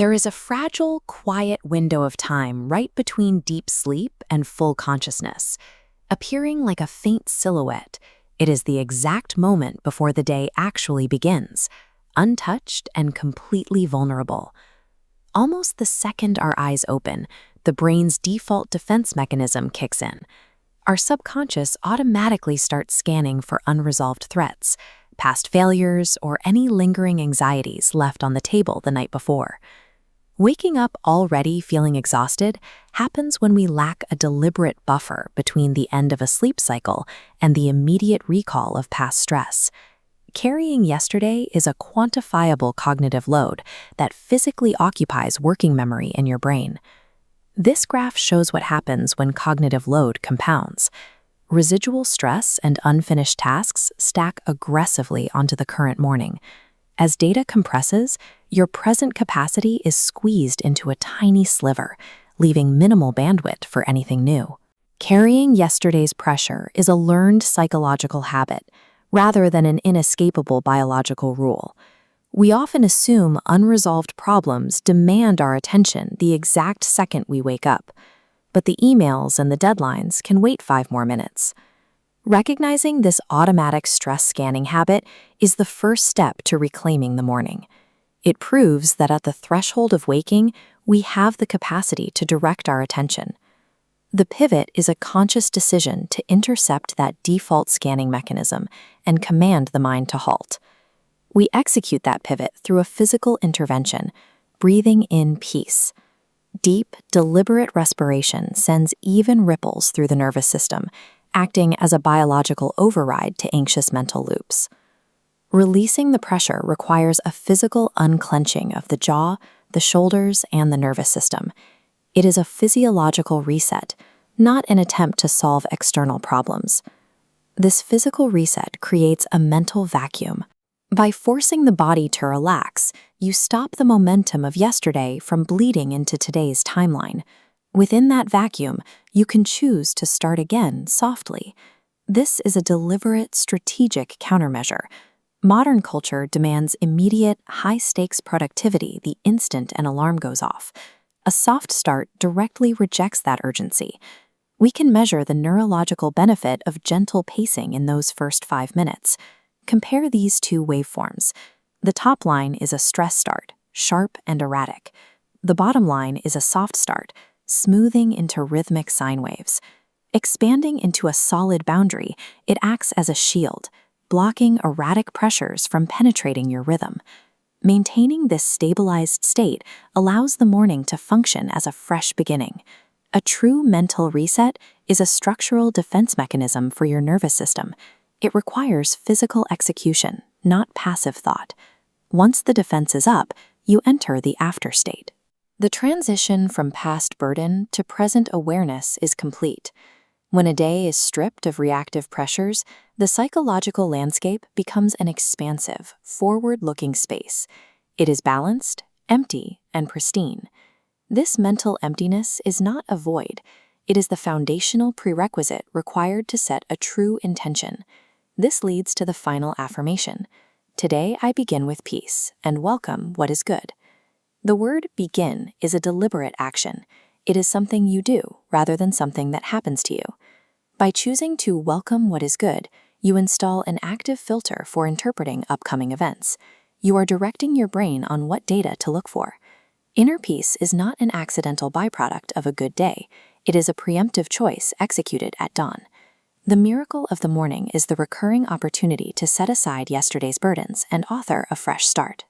There is a fragile, quiet window of time right between deep sleep and full consciousness. Appearing like a faint silhouette, it is the exact moment before the day actually begins, untouched and completely vulnerable. Almost the second our eyes open, the brain's default defense mechanism kicks in. Our subconscious automatically starts scanning for unresolved threats, past failures, or any lingering anxieties left on the table the night before. Waking up already feeling exhausted happens when we lack a deliberate buffer between the end of a sleep cycle and the immediate recall of past stress. Carrying yesterday is a quantifiable cognitive load that physically occupies working memory in your brain. This graph shows what happens when cognitive load compounds. Residual stress and unfinished tasks stack aggressively onto the current morning. As data compresses, your present capacity is squeezed into a tiny sliver, leaving minimal bandwidth for anything new. Carrying yesterday's pressure is a learned psychological habit, rather than an inescapable biological rule. We often assume unresolved problems demand our attention the exact second we wake up, but the emails and the deadlines can wait 5 more minutes. Recognizing this automatic stress scanning habit is the first step to reclaiming the morning. It proves that at the threshold of waking, we have the capacity to direct our attention. The pivot is a conscious decision to intercept that default scanning mechanism and command the mind to halt. We execute that pivot through a physical intervention, breathing in peace. Deep, deliberate respiration sends even ripples through the nervous system, acting as a biological override to anxious mental loops. Releasing the pressure requires a physical unclenching of the jaw, the shoulders, and the nervous system. It is a physiological reset, not an attempt to solve external problems. This physical reset creates a mental vacuum. By forcing the body to relax, you stop the momentum of yesterday from bleeding into today's timeline. Within that vacuum, you can choose to start again softly. This is a deliberate, strategic countermeasure. Modern culture demands immediate, high-stakes productivity the instant an alarm goes off. A soft start directly rejects that urgency. We can measure the neurological benefit of gentle pacing in those first 5 minutes. Compare these two waveforms. The top line is a stress start, sharp and erratic. The bottom line is a soft start, smoothing into rhythmic sine waves. Expanding into a solid boundary, it acts as a shield, blocking erratic pressures from penetrating your rhythm. Maintaining this stabilized state allows the morning to function as a fresh beginning. A true mental reset is a structural defense mechanism for your nervous system. It requires physical execution, not passive thought. Once the defense is up, you enter the after state. The transition from past burden to present awareness is complete. When a day is stripped of reactive pressures, the psychological landscape becomes an expansive, forward-looking space. It is balanced, empty, and pristine. This mental emptiness is not a void. It is the foundational prerequisite required to set a true intention. This leads to the final affirmation. Today I begin with peace and welcome what is good. The word begin is a deliberate action. It is something you do rather than something that happens to you. By choosing to welcome what is good, you install an active filter for interpreting upcoming events. You are directing your brain on what data to look for. Inner peace is not an accidental byproduct of a good day. It is a preemptive choice executed at dawn. The miracle of the morning is the recurring opportunity to set aside yesterday's burdens and author a fresh start.